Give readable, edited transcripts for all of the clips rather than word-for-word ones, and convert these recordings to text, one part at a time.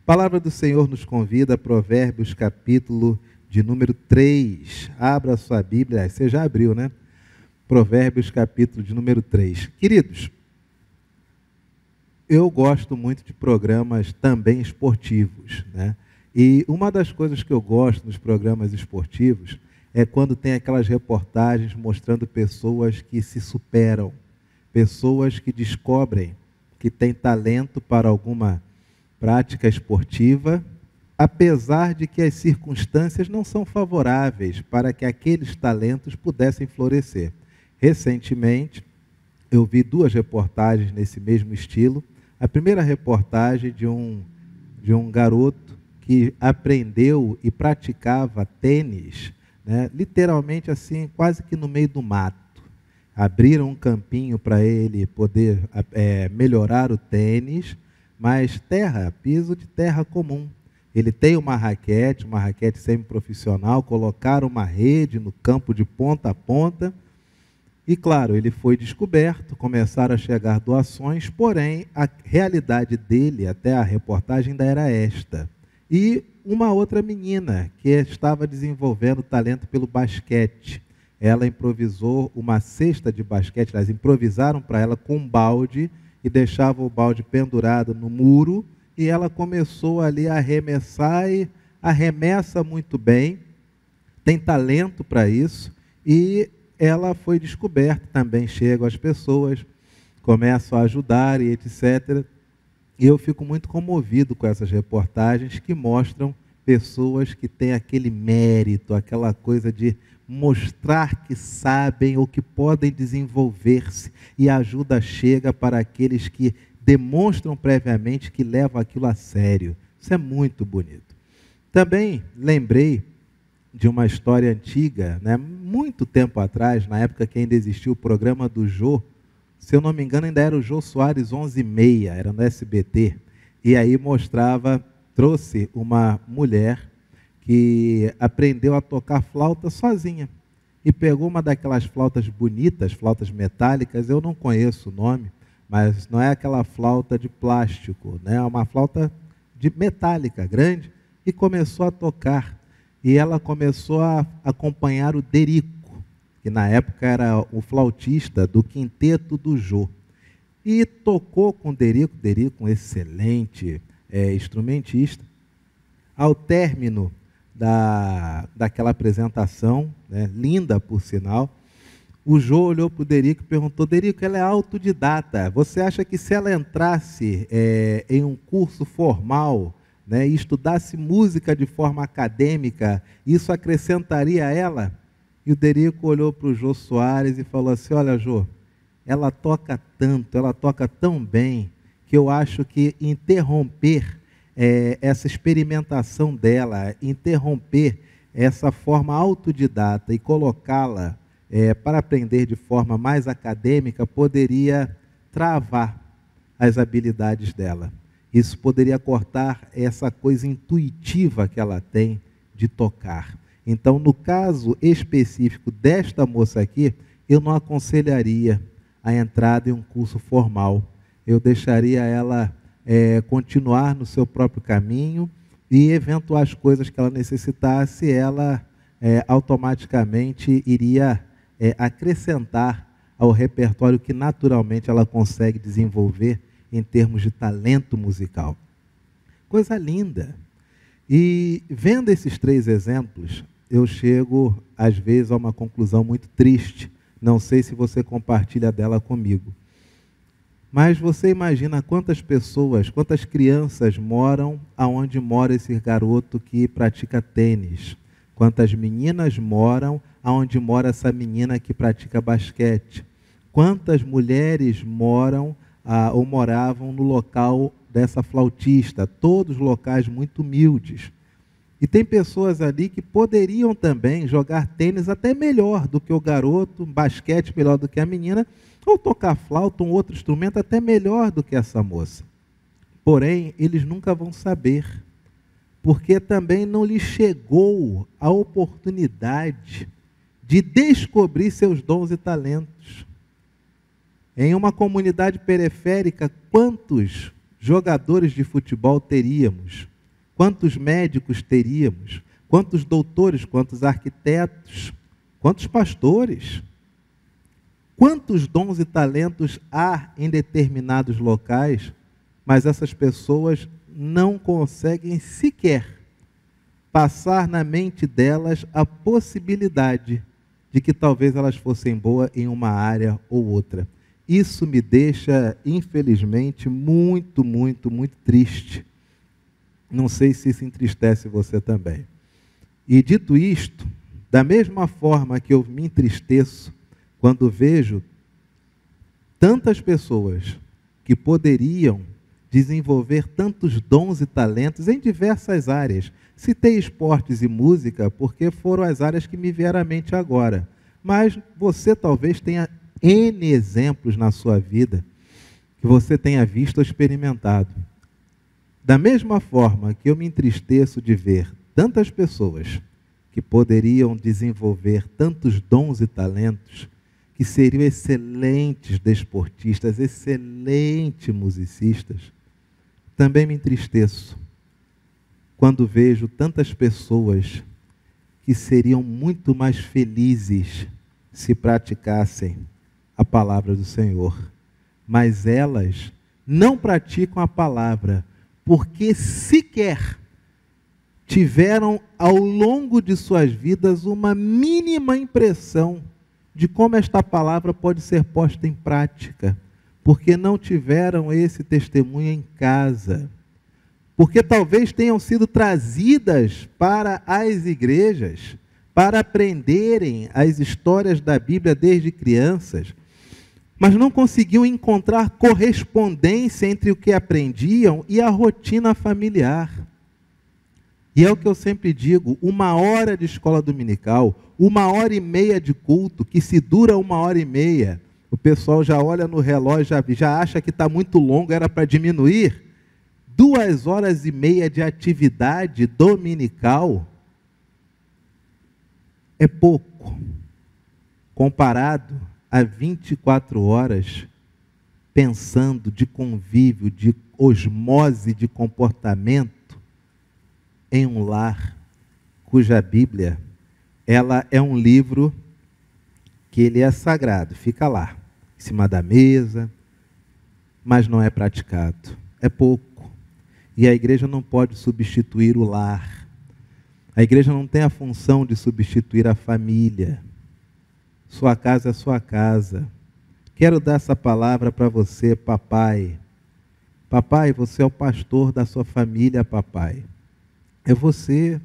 palavra do Senhor nos convida a Provérbios, capítulo de número 3. Abra a sua Bíblia, você já abriu, né? Provérbios, capítulo de número 3. Queridos, eu gosto muito de programas também esportivos, né? E uma das coisas que eu gosto nos programas esportivos é quando tem aquelas reportagens mostrando pessoas que se superam, pessoas que descobrem que têm talento para alguma prática esportiva, apesar de que as circunstâncias não são favoráveis para que aqueles talentos pudessem florescer. Recentemente, eu vi 2 reportagens nesse mesmo estilo. A primeira reportagem de um garoto que aprendeu e praticava tênis, né, literalmente assim, quase que no meio do mato. Abriram um campinho para ele poder melhorar o tênis, mas piso de terra comum. Ele tem uma raquete semi-profissional, colocaram uma rede no campo de ponta a ponta, e claro, ele foi descoberto, começaram a chegar doações, porém a realidade dele, até a reportagem ainda era esta. E uma outra menina que estava desenvolvendo talento pelo basquete. Ela improvisou uma cesta de basquete, elas improvisaram para ela com um balde e deixavam o balde pendurado no muro, e ela começou ali a arremessar e arremessa muito bem, tem talento para isso, e ela foi descoberta, também chegam as pessoas, começam a ajudar e etc. E eu fico muito comovido com essas reportagens que mostram pessoas que têm aquele mérito, aquela coisa de mostrar que sabem ou que podem desenvolver-se, e a ajuda chega para aqueles que demonstram previamente que levam aquilo a sério. Isso é muito bonito. Também lembrei de uma história antiga, né? Muito tempo atrás, na época que ainda existia o programa do Jô, se eu não me engano ainda era o Jô Soares 11h30, era no SBT, e aí trouxe uma mulher que aprendeu a tocar flauta sozinha, e pegou uma daquelas flautas bonitas, flautas metálicas, eu não conheço o nome, mas não é aquela flauta de plástico, né? É uma flauta de metálica, grande, e começou a tocar. E ela começou a acompanhar o Derico, que na época era o flautista do quinteto do Jô. E tocou com o Derico, um excelente instrumentista. Ao término daquela apresentação, né, linda por sinal, o Jô olhou para o Derico e perguntou: Derico, ela é autodidata, você acha que se ela entrasse em um curso formal, né, e estudasse música de forma acadêmica, isso acrescentaria a ela? E o Derico olhou para o Jô Soares e falou assim: olha, Jô, ela toca tanto, ela toca tão bem, que eu acho que interromper essa experimentação dela, interromper essa forma autodidata e colocá-la para aprender de forma mais acadêmica, poderia travar as habilidades dela. Isso poderia cortar essa coisa intuitiva que ela tem de tocar. Então, no caso específico desta moça aqui, eu não aconselharia a entrada em um curso formal. Eu deixaria ela continuar no seu próprio caminho, e eventuais coisas que ela necessitasse, ela automaticamente iria acrescentar ao repertório que naturalmente ela consegue desenvolver em termos de talento musical. Coisa linda. E vendo esses 3 exemplos, eu chego às vezes a uma conclusão muito triste. Não sei se você compartilha dela comigo. Mas você imagina quantas pessoas, quantas crianças moram aonde mora esse garoto que pratica tênis? Quantas meninas moram aonde mora essa menina que pratica basquete? Quantas mulheres moram ou moravam no local dessa flautista? Todos locais muito humildes. E tem pessoas ali que poderiam também jogar tênis até melhor do que o garoto, basquete melhor do que a menina, ou tocar flauta, um outro instrumento até melhor do que essa moça. Porém, eles nunca vão saber, porque também não lhes chegou a oportunidade de descobrir seus dons e talentos. Em uma comunidade periférica, quantos jogadores de futebol teríamos? quantos médicos teríamos, quantos doutores, quantos arquitetos, quantos pastores, quantos dons e talentos há em determinados locais, mas essas pessoas não conseguem sequer passar na mente delas a possibilidade de que talvez elas fossem boas em uma área ou outra. Isso me deixa, infelizmente, muito, muito, muito triste. Não sei se isso entristece você também. E dito isto, da mesma forma que eu me entristeço quando vejo tantas pessoas que poderiam desenvolver tantos dons e talentos em diversas áreas. Citei esportes e música porque foram as áreas que me vieram à mente agora. Mas você talvez tenha N exemplos na sua vida que você tenha visto ou experimentado. Da mesma forma que eu me entristeço de ver tantas pessoas que poderiam desenvolver tantos dons e talentos, que seriam excelentes desportistas, excelentes musicistas, também me entristeço quando vejo tantas pessoas que seriam muito mais felizes se praticassem a palavra do Senhor. Mas elas não praticam a palavra, porque sequer tiveram ao longo de suas vidas uma mínima impressão de como esta palavra pode ser posta em prática, porque não tiveram esse testemunho em casa, porque talvez tenham sido trazidas para as igrejas, para aprenderem as histórias da Bíblia desde crianças, mas não conseguiam encontrar correspondência entre o que aprendiam e a rotina familiar. E é o que eu sempre digo, 1 hora de escola dominical, 1h30 de culto, que se dura 1h30, o pessoal já olha no relógio, já acha que está muito longo, era para diminuir. 2h30 de atividade dominical é pouco, comparado a 24 horas pensando de convívio, de osmose de comportamento em um lar cuja Bíblia, ela é um livro que ele é sagrado, fica lá, em cima da mesa, mas não é praticado, é pouco. E a igreja não pode substituir o lar. A igreja não tem a função de substituir a família. Sua casa é sua casa. Quero dar essa palavra para você, papai. Papai, você é o pastor da sua família, papai. É você.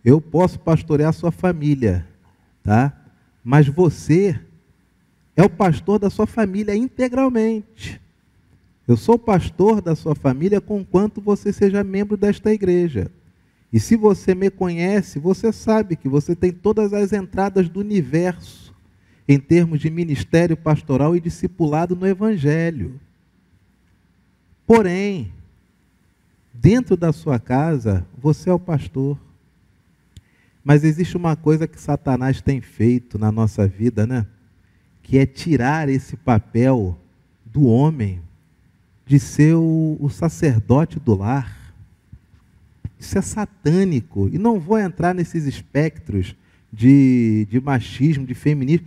Eu posso pastorear a sua família, tá? Mas você é o pastor da sua família integralmente. Eu sou o pastor da sua família conquanto você seja membro desta igreja. E se você me conhece, você sabe que você tem todas as entradas do universo em termos de ministério pastoral e discipulado no Evangelho. Porém, dentro da sua casa, você é o pastor. Mas existe uma coisa que Satanás tem feito na nossa vida, né? Que é tirar esse papel do homem de ser o sacerdote do lar. Isso é satânico. E não vou entrar nesses espectros de machismo, de feminismo.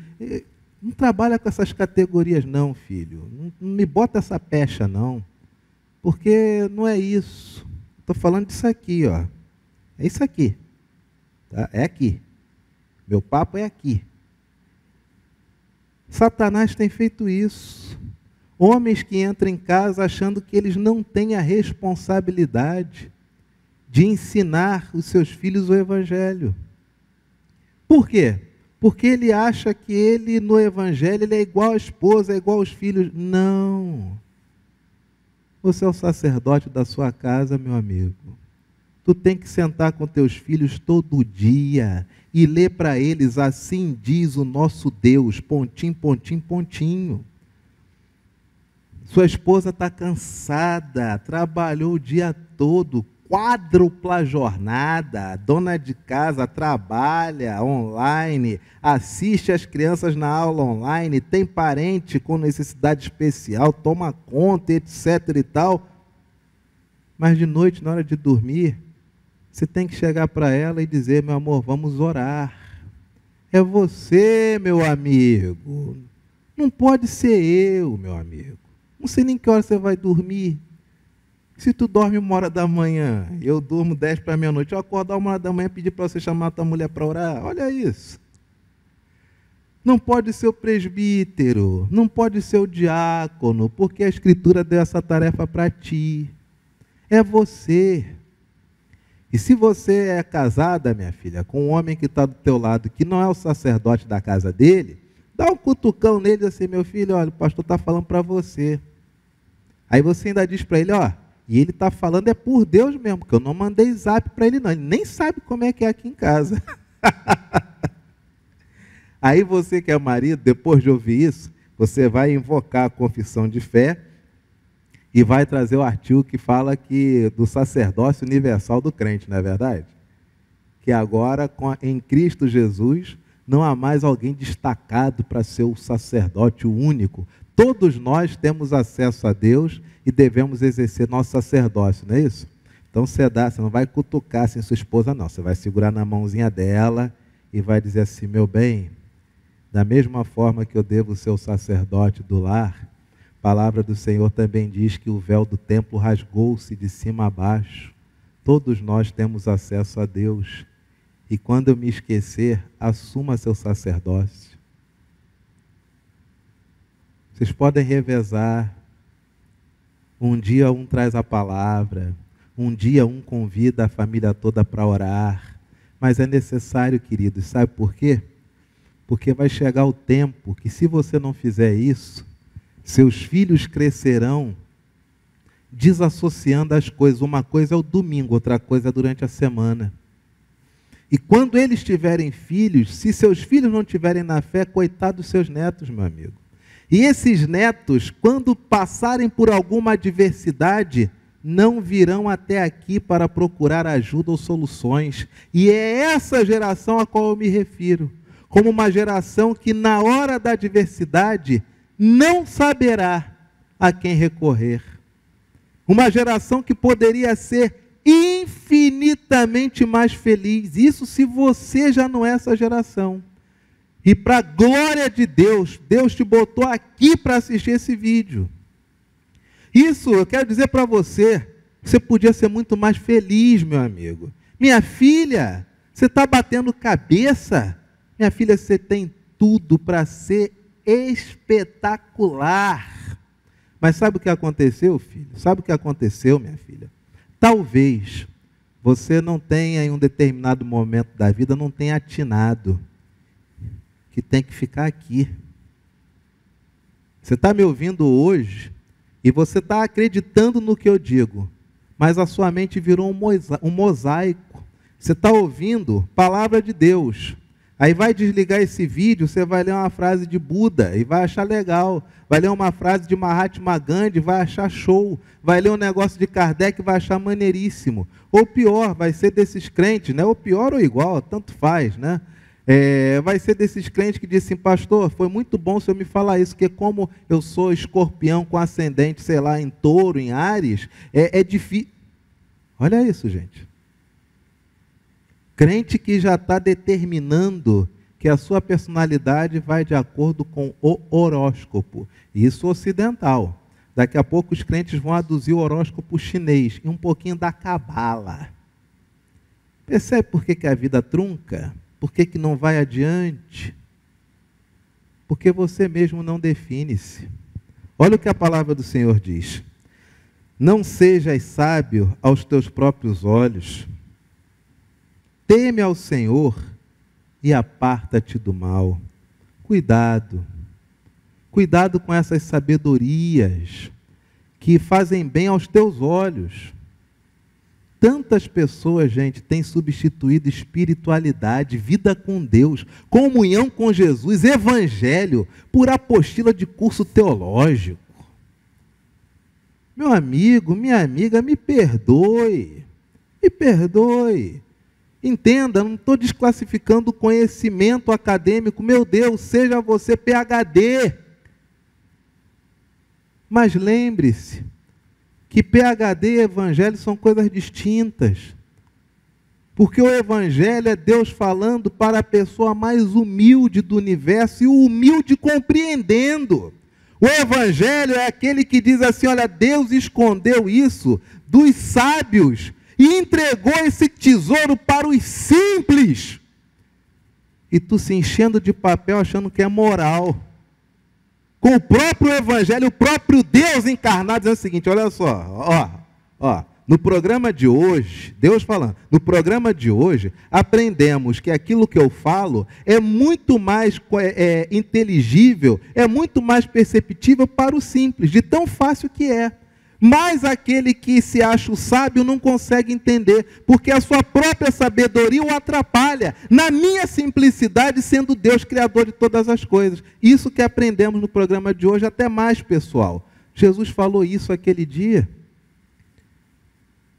Não trabalha com essas categorias não, filho. Não me bota essa pecha não. Porque não é isso. Estou falando disso aqui, ó. É isso aqui. Tá? É aqui. Meu papo é aqui. Satanás tem feito isso. Homens que entram em casa achando que eles não têm a responsabilidade de ensinar os seus filhos o Evangelho. Por quê? Porque ele acha que ele, no Evangelho, ele é igual à esposa, é igual aos filhos. Não. Você é o sacerdote da sua casa, meu amigo. Tu tem que sentar com teus filhos todo dia e ler para eles, assim diz o nosso Deus, pontinho, pontinho, pontinho. Sua esposa está cansada, trabalhou o dia todo, quádrupla jornada, dona de casa trabalha online, assiste as crianças na aula online, tem parente com necessidade especial, toma conta, etc. e tal. Mas de noite, na hora de dormir, você tem que chegar para ela e dizer: meu amor, vamos orar. É você, meu amigo. Não pode ser eu, meu amigo. Não sei nem que hora você vai dormir. Se tu dorme 1h da manhã, eu durmo 10 para meia-noite, eu acordar 1h da manhã e pedir para você chamar a tua mulher para orar. Olha isso. Não pode ser o presbítero, não pode ser o diácono, porque a Escritura deu essa tarefa para ti. É você. E se você é casada, minha filha, com um homem que está do teu lado, que não é o sacerdote da casa dele, dá um cutucão nele e diz assim: meu filho, olha, o pastor está falando para você. Aí você ainda diz para ele: ó, e ele está falando é por Deus mesmo, porque eu não mandei zap para ele não, ele nem sabe como é que é aqui em casa. Aí você que é marido, depois de ouvir isso, você vai invocar a confissão de fé e vai trazer o artigo que fala que do sacerdócio universal do crente, não é verdade? Que agora, em Cristo Jesus, não há mais alguém destacado para ser o sacerdote único. Todos nós temos acesso a Deus e devemos exercer nosso sacerdócio, não é isso? Então você não vai cutucar assim sua esposa, não. Você vai segurar na mãozinha dela e vai dizer assim: meu bem, da mesma forma que eu devo ser o sacerdote do lar, a palavra do Senhor também diz que o véu do templo rasgou-se de cima a baixo. Todos nós temos acesso a Deus. E quando eu me esquecer, assuma seu sacerdócio. Vocês podem revezar. Um dia um traz a palavra, um dia um convida a família toda para orar. Mas é necessário, queridos, sabe por quê? Porque vai chegar o tempo que, se você não fizer isso, seus filhos crescerão desassociando as coisas. Uma coisa é o domingo, outra coisa é durante a semana. E quando eles tiverem filhos, se seus filhos não tiverem na fé, coitado dos seus netos, meu amigo. E esses netos, quando passarem por alguma adversidade, não virão até aqui para procurar ajuda ou soluções. E é essa geração a qual eu me refiro. Como uma geração que, na hora da adversidade, não saberá a quem recorrer. Uma geração que poderia ser infinitamente mais feliz. Isso se você já não é essa geração. E para a glória de Deus, Deus te botou aqui para assistir esse vídeo. Isso, eu quero dizer para você, você podia ser muito mais feliz, meu amigo. Minha filha, você está batendo cabeça? Minha filha, você tem tudo para ser espetacular. Mas sabe o que aconteceu, filho? Sabe o que aconteceu, minha filha? Talvez você não tenha, em um determinado momento da vida, não tenha atinado que tem que ficar aqui. Você está me ouvindo hoje e você está acreditando no que eu digo, mas a sua mente virou um mosaico. Você está ouvindo palavra de Deus. Aí vai desligar esse vídeo, você vai ler uma frase de Buda e vai achar legal. Vai ler uma frase de Mahatma Gandhi, vai achar show. Vai ler um negócio de Kardec, vai achar maneiríssimo. Ou pior, vai ser desses crentes, né? Ou pior ou igual, tanto faz, né? Vai ser desses crentes que dizem assim: pastor, foi muito bom o senhor me falar isso, porque como eu sou escorpião com ascendente, sei lá, em touro, em Áries, é difícil. Olha isso, gente. Crente que já está determinando que a sua personalidade vai de acordo com o horóscopo. Isso ocidental. Daqui a pouco os crentes vão aduzir o horóscopo chinês e um pouquinho da cabala. Percebe por que a vida trunca? Por que não vai adiante? Porque você mesmo não define-se. Olha o que a palavra do Senhor diz: não sejas sábio aos teus próprios olhos. Teme ao Senhor e aparta-te do mal. Cuidado. Cuidado com essas sabedorias que fazem bem aos teus olhos. Tantas pessoas, gente, têm substituído espiritualidade, vida com Deus, comunhão com Jesus, evangelho, por apostila de curso teológico. Meu amigo, minha amiga, me perdoe. Me perdoe. Entenda, não estou desclassificando o conhecimento acadêmico. Meu Deus, seja você PhD. Mas lembre-se que PhD e Evangelho são coisas distintas. Porque o Evangelho é Deus falando para a pessoa mais humilde do universo e o humilde compreendendo. O Evangelho é aquele que diz assim, olha, Deus escondeu isso dos sábios e entregou esse tesouro para os simples. E tu se enchendo de papel achando que é moral. Com o próprio Evangelho, o próprio Deus encarnado, dizendo o seguinte, olha só, no programa de hoje, Deus falando, no programa de hoje, aprendemos que aquilo que eu falo é muito mais inteligível, é muito mais perceptível para o simples, de tão fácil que é. Mas aquele que se acha o sábio não consegue entender, porque a sua própria sabedoria o atrapalha, na minha simplicidade, sendo Deus criador de todas as coisas. Isso que aprendemos no programa de hoje, até mais, pessoal. Jesus falou isso aquele dia.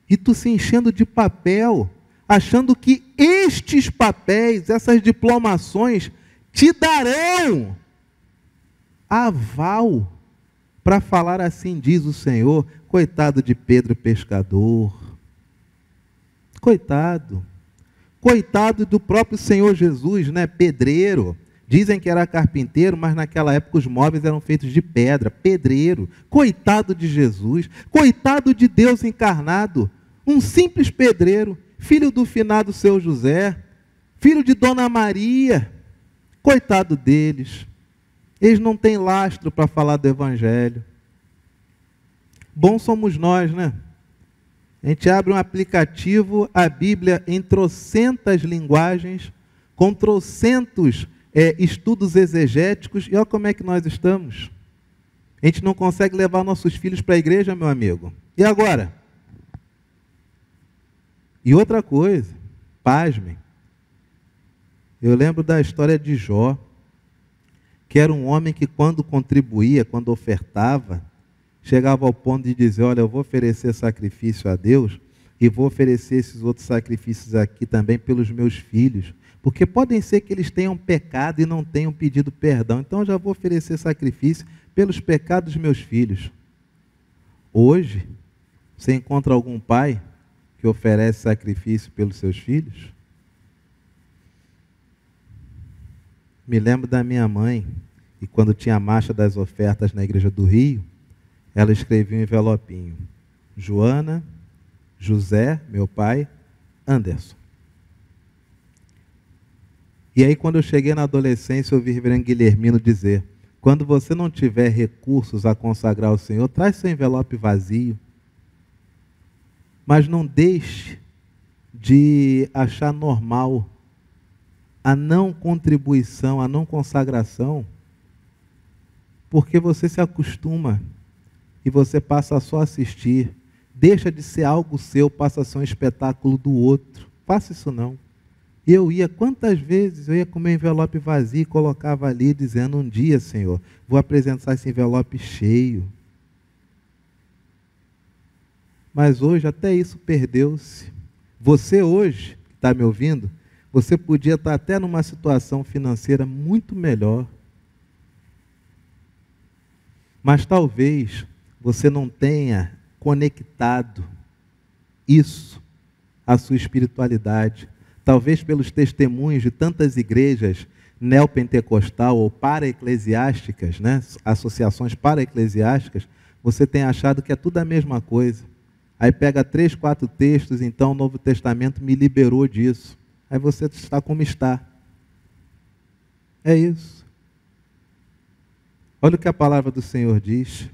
E tu se enchendo de papel, achando que estes papéis, essas diplomações, te darão aval para falar assim, diz o Senhor. Coitado de Pedro pescador. Coitado. Coitado do próprio Senhor Jesus, né? Pedreiro. Dizem que era carpinteiro, mas naquela época os móveis eram feitos de pedra. Pedreiro. Coitado de Jesus. Coitado de Deus encarnado. Um simples pedreiro, filho do finado seu José, filho de Dona Maria. Coitado deles. Eles não têm lastro para falar do Evangelho. Bom somos nós, né? A gente abre um aplicativo, a Bíblia em trocentas linguagens, com trocentos estudos exegéticos, e olha como é que nós estamos. A gente não consegue levar nossos filhos para a igreja, meu amigo. E agora? E outra coisa, pasmem. Eu lembro da história de Jó, que era um homem que quando contribuía, quando ofertava, chegava ao ponto de dizer, olha, eu vou oferecer sacrifício a Deus e vou oferecer esses outros sacrifícios aqui também pelos meus filhos, porque podem ser que eles tenham pecado e não tenham pedido perdão, então eu já vou oferecer sacrifício pelos pecados dos meus filhos. Hoje, você encontra algum pai que oferece sacrifício pelos seus filhos? Me lembro da minha mãe, e quando tinha a marcha das ofertas na igreja do Rio, ela escrevia um envelopinho. Joana, José, meu pai, Anderson. E aí quando eu cheguei na adolescência, eu ouvi o reverendo Guilhermino dizer, quando você não tiver recursos a consagrar ao Senhor, traz seu envelope vazio. Mas não deixe de achar normal a não contribuição, a não consagração, porque você se acostuma e você passa a só assistir. Deixa de ser algo seu, passa a ser um espetáculo do outro. Faça isso não. Quantas vezes eu ia com meu envelope vazio e colocava ali, dizendo, um dia, Senhor, vou apresentar esse envelope cheio. Mas hoje até isso perdeu-se. Você hoje, que está me ouvindo, você podia estar até numa situação financeira muito melhor. Mas talvez você não tenha conectado isso à sua espiritualidade. Talvez pelos testemunhos de tantas igrejas neopentecostal ou para-eclesiásticas, né? Associações para-eclesiásticas, você tenha achado que é tudo a mesma coisa. Aí pega 3, 4 textos, então o Novo Testamento me liberou disso. Aí você está como está. É isso. Olha o que a palavra do Senhor diz.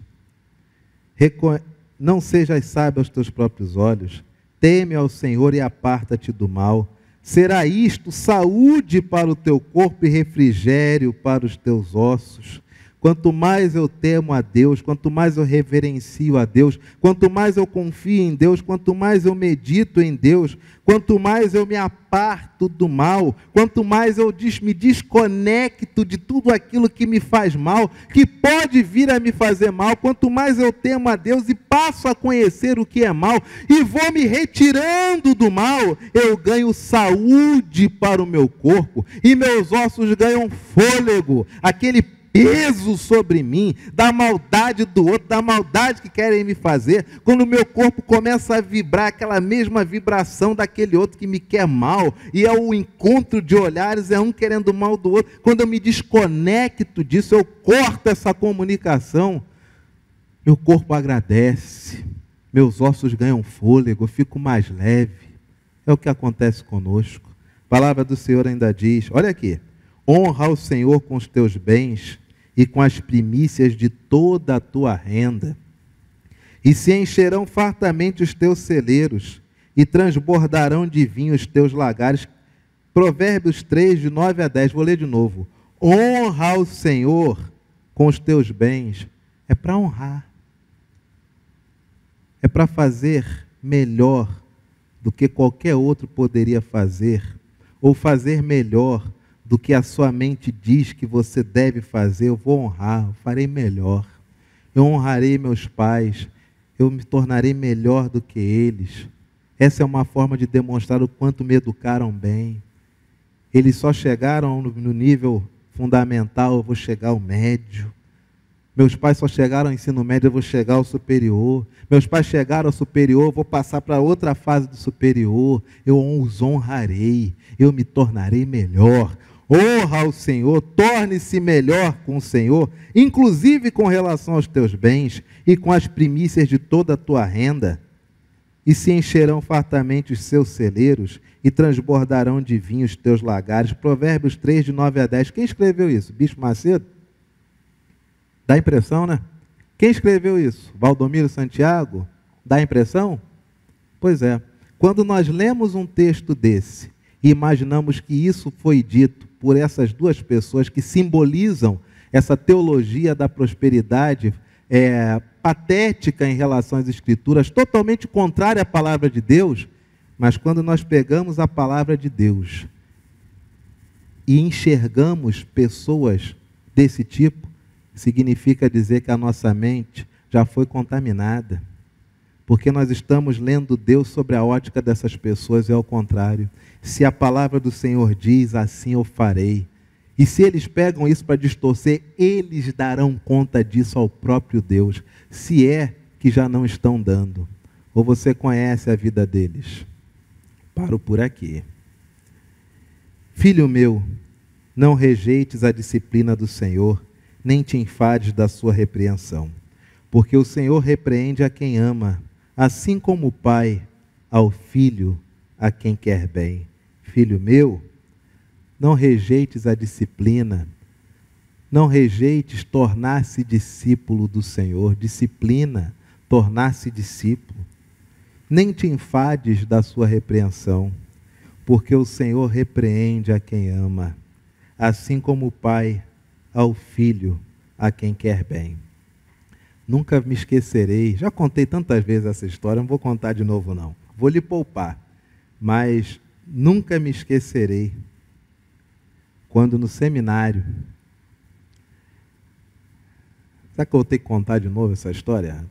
Não sejas sábio aos teus próprios olhos. Teme ao Senhor e aparta-te do mal. Será isto saúde para o teu corpo e refrigério para os teus ossos. Quanto mais eu temo a Deus, quanto mais eu reverencio a Deus, quanto mais eu confio em Deus, quanto mais eu medito em Deus, quanto mais eu me aparto do mal, quanto mais eu me desconecto de tudo aquilo que me faz mal, que pode vir a me fazer mal, quanto mais eu temo a Deus e passo a conhecer o que é mal, e vou me retirando do mal, eu ganho saúde para o meu corpo, e meus ossos ganham fôlego, aquele peso sobre mim, da maldade do outro, da maldade que querem me fazer, quando o meu corpo começa a vibrar, aquela mesma vibração daquele outro que me quer mal, e é o encontro de olhares, é um querendo mal do outro, quando eu me desconecto disso, eu corto essa comunicação, meu corpo agradece, meus ossos ganham fôlego, eu fico mais leve. É o que acontece conosco. A palavra do Senhor ainda diz, olha aqui, honra ao Senhor com os teus bens e com as primícias de toda a tua renda. E se encherão fartamente os teus celeiros e transbordarão de vinho os teus lagares. Provérbios 3, de 9 a 10, vou ler de novo. Honra ao Senhor com os teus bens. É para honrar. É para fazer melhor do que qualquer outro poderia fazer, ou fazer melhor do que a sua mente diz que você deve fazer. Eu vou honrar, eu farei melhor. Eu honrarei meus pais, eu me tornarei melhor do que eles. Essa é uma forma de demonstrar o quanto me educaram bem. Eles só chegaram no nível fundamental, eu vou chegar ao médio. Meus pais só chegaram ao ensino médio, eu vou chegar ao superior. Meus pais chegaram ao superior, eu vou passar para outra fase do superior. Eu os honrarei, eu me tornarei melhor. Honra ao Senhor, torne-se melhor com o Senhor, inclusive com relação aos teus bens e com as primícias de toda a tua renda. E se encherão fartamente os seus celeiros e transbordarão de vinho os teus lagares. Provérbios 3, de 9 a 10. Quem escreveu isso? Bispo Macedo? Dá impressão, né? Quem escreveu isso? Valdomiro Santiago? Dá impressão? Pois é. Quando nós lemos um texto desse e imaginamos que isso foi dito por essas duas pessoas que simbolizam essa teologia da prosperidade patética em relação às Escrituras, totalmente contrária à palavra de Deus, mas quando nós pegamos a palavra de Deus e enxergamos pessoas desse tipo, significa dizer que a nossa mente já foi contaminada, porque nós estamos lendo Deus sobre a ótica dessas pessoas, e ao contrário. Se a palavra do Senhor diz, assim eu farei. E se eles pegam isso para distorcer, eles darão conta disso ao próprio Deus, se é que já não estão dando. Ou você conhece a vida deles? Paro por aqui. Filho meu, não rejeites a disciplina do Senhor, nem te enfades da sua repreensão, porque o Senhor repreende a quem ama, assim como o pai ao filho a quem quer bem. Filho meu, não rejeites a disciplina, não rejeites tornar-se discípulo do Senhor, disciplina, tornar-se discípulo, nem te enfades da sua repreensão, porque o Senhor repreende a quem ama, assim como o pai ao filho a quem quer bem. Nunca me esquecerei, já contei tantas vezes essa história, não vou contar de novo não, vou lhe poupar, mas nunca me esquecerei quando no seminário, será que eu vou ter que contar de novo essa história?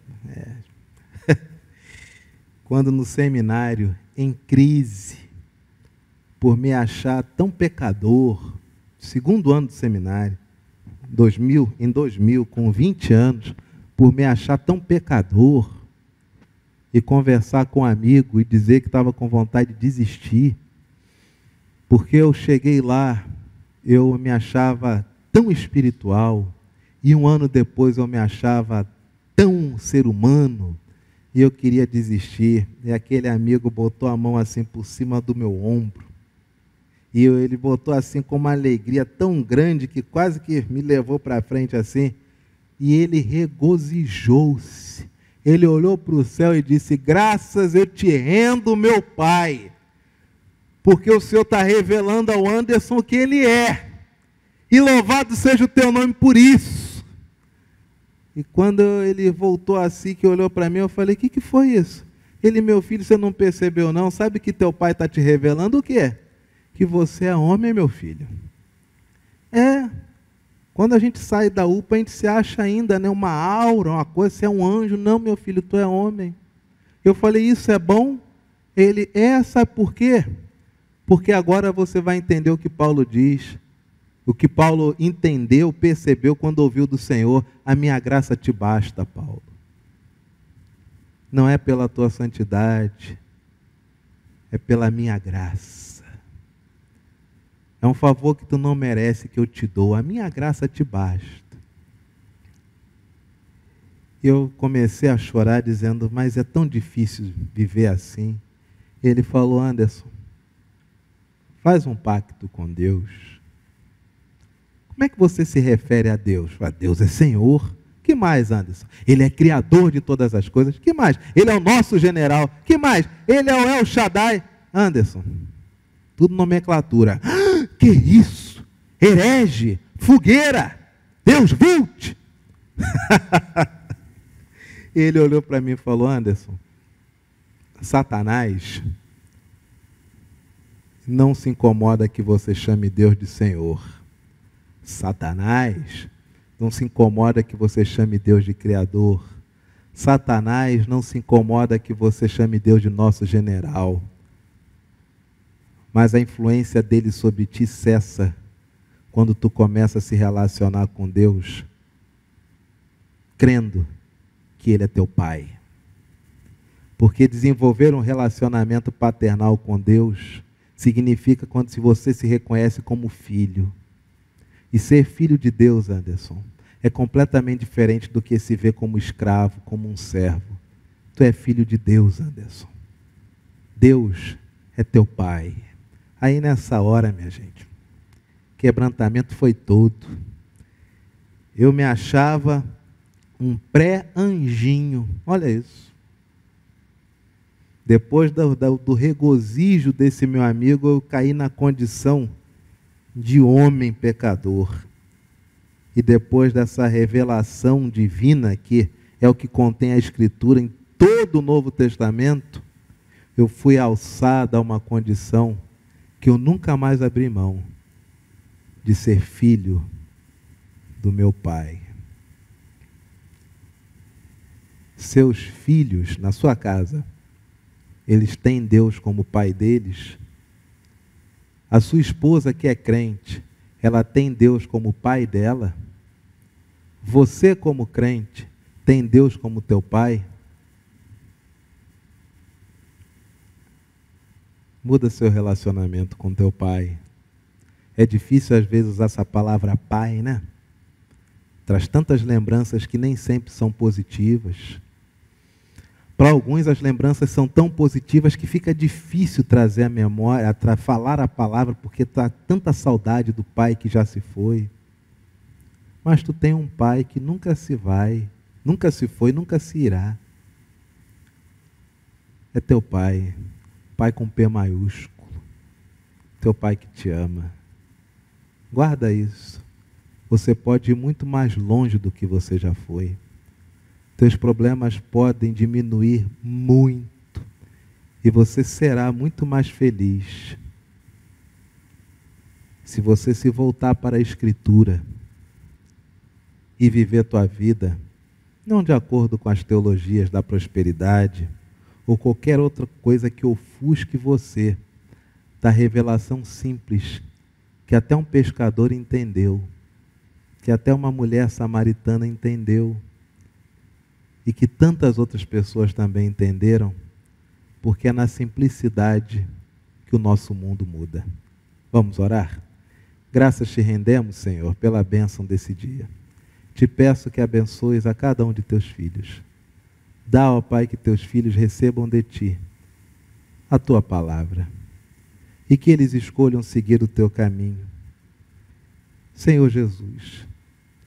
Quando no seminário, em crise, por me achar tão pecador, segundo ano do seminário, em 2000, com 20 anos, por me achar tão pecador, e conversar com um amigo e dizer que estava com vontade de desistir, porque eu cheguei lá, eu me achava tão espiritual, e um ano depois eu me achava tão ser humano, e eu queria desistir, e aquele amigo botou a mão assim por cima do meu ombro, e ele botou assim com uma alegria tão grande que quase que me levou para frente assim, e ele regozijou-se. Ele olhou para o céu e disse: graças eu te rendo, meu Pai, porque o Senhor está revelando ao Anderson o que ele é, e louvado seja o teu nome por isso. E quando ele voltou assim, que olhou para mim, eu falei: o que foi isso? Ele: meu filho, você não percebeu não? Sabe que teu pai está te revelando o quê? Que você é homem, meu filho. Quando a gente sai da UPA, a gente se acha ainda, né, uma aura, uma coisa, você é um anjo. Não, meu filho, tu é homem. Eu falei: isso é bom? Ele: sabe por quê? Porque agora você vai entender o que Paulo diz. O que Paulo entendeu, percebeu quando ouviu do Senhor: a minha graça te basta, Paulo. Não é pela tua santidade, é pela minha graça. É um favor que tu não merece que eu te dou. A minha graça te basta. Eu comecei a chorar dizendo: mas é tão difícil viver assim. Ele falou: Anderson, faz um pacto com Deus. Como é que você se refere a Deus? Deus é Senhor. Que mais, Anderson? Ele é Criador de todas as coisas. Que mais? Ele é o nosso general. Que mais? Ele é o El Shaddai. Anderson, tudo nomenclatura. Que isso? Herege, fogueira, Deus vult. Ele olhou para mim e falou: Anderson, Satanás não se incomoda que você chame Deus de Senhor. Satanás não se incomoda que você chame Deus de Criador. Satanás não se incomoda que você chame Deus de nosso general. Mas a influência dele sobre ti cessa quando tu começa a se relacionar com Deus, crendo que Ele é teu Pai. Porque desenvolver um relacionamento paternal com Deus significa quando você se reconhece como filho. E ser filho de Deus, Anderson, é completamente diferente do que se vê como escravo, como um servo. Tu é filho de Deus, Anderson. Deus é teu Pai. Aí nessa hora, minha gente, quebrantamento foi todo. Eu me achava um pré-anjinho. Olha isso. Depois do regozijo desse meu amigo, eu caí na condição de homem pecador. E depois dessa revelação divina, que é o que contém a Escritura em todo o Novo Testamento, eu fui alçado a uma condição que eu nunca mais abri mão, de ser filho do meu Pai. Seus filhos, na sua casa, eles têm Deus como Pai deles? A sua esposa que é crente, ela tem Deus como Pai dela? Você como crente, tem Deus como teu Pai? Muda seu relacionamento com teu Pai. É difícil às vezes usar essa palavra Pai, né? Traz tantas lembranças que nem sempre são positivas. Para alguns as lembranças são tão positivas que fica difícil trazer a memória, falar a palavra, porque está tanta saudade do pai que já se foi. Mas tu tem um pai que nunca se vai, nunca se foi, nunca se irá. É teu pai, pai com P maiúsculo, teu pai que te ama. Guarda isso. Você pode ir muito mais longe do que você já foi. Teus problemas podem diminuir muito e você será muito mais feliz se você se voltar para a Escritura e viver a tua vida não de acordo com as teologias da prosperidade ou qualquer outra coisa que ofusque você da revelação simples que até um pescador entendeu, que até uma mulher samaritana entendeu, e que tantas outras pessoas também entenderam, porque é na simplicidade que o nosso mundo muda. Vamos orar? Graças te rendemos, Senhor, pela bênção desse dia. Te peço que abençoes a cada um de teus filhos. Dá, ó Pai, que teus filhos recebam de ti a tua palavra e que eles escolham seguir o teu caminho. Senhor Jesus,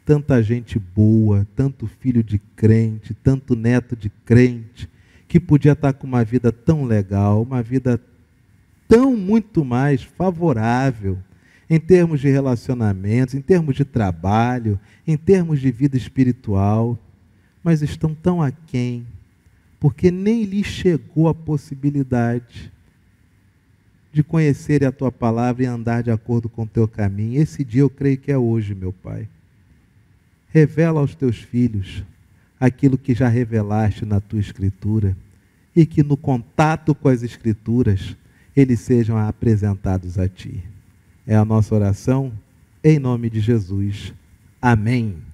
tanta gente boa, tanto filho de crente, tanto neto de crente, que podia estar com uma vida tão legal, uma vida tão muito mais favorável, em termos de relacionamentos, em termos de trabalho, em termos de vida espiritual, mas estão tão aquém, porque nem lhes chegou a possibilidade de conhecer a tua palavra e andar de acordo com o teu caminho. Esse dia eu creio que é hoje, meu Pai. Revela aos teus filhos aquilo que já revelaste na tua Escritura e que no contato com as Escrituras eles sejam apresentados a ti. É a nossa oração em nome de Jesus. Amém.